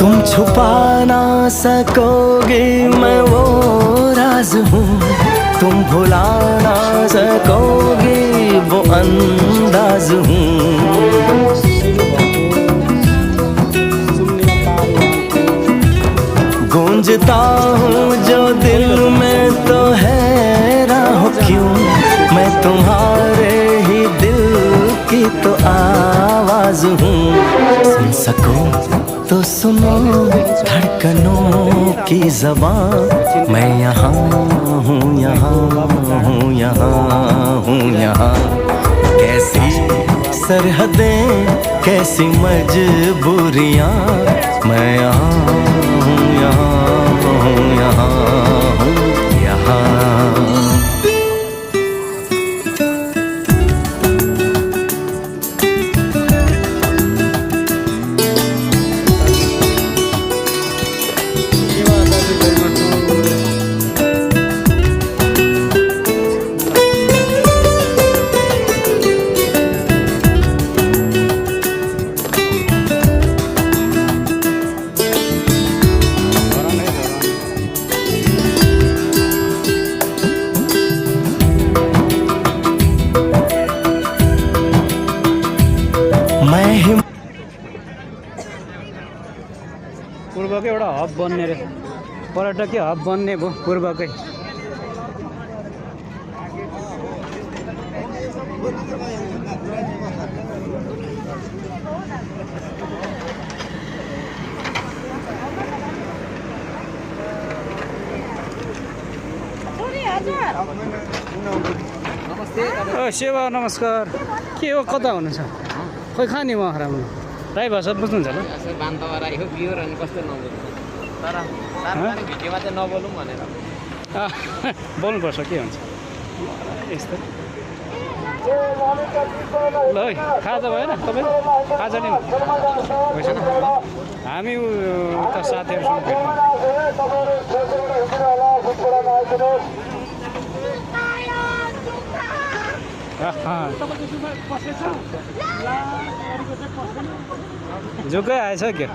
तुम छुपा ना सकोगे मैं वो राज हूँ, तुम भुला ना सकोगे वो अंदाज हूँ। गूंजता हूँ जो दिल में तो हैरान हो क्यों, मैं तुम्हारे ही दिल की तो आवाज हूँ। सुन सको तो सुनो धड़कनों की ज़बान, मैं यहाँ हूँ, यहाँ हूँ, यहाँ हूँ, यहाँ। कैसी सरहदें कैसी मजबूरियाँ, मैं यहाँ हूँ, यहाँ हूँ, यहाँ हूँ, यहाँ। पूर्वकै एउटा हब बन्ने रे, पर्यटकीय हब बन्ने भयो पूर्वकै। सेवा नमस्कार। के हो, कता हुनुहुन्छ? खोइ कहाँ नि उहाँ राम्रो राई भाषा बुझ्नुहुन्छ होला? बान्तवा राई हो, प्योर अनि कस्तो नबोल्नु तर भिडियोमा चाहिँ नबोलौँ भनेर बोल्नुपर्छ, के हुन्छ यस्तो। ल है, खाजा भएन तपाईँ? खाजा नि भइसक्यो। हामी उता साथीहरूसँग भेट्नु। झुक्कै आएछ क्या।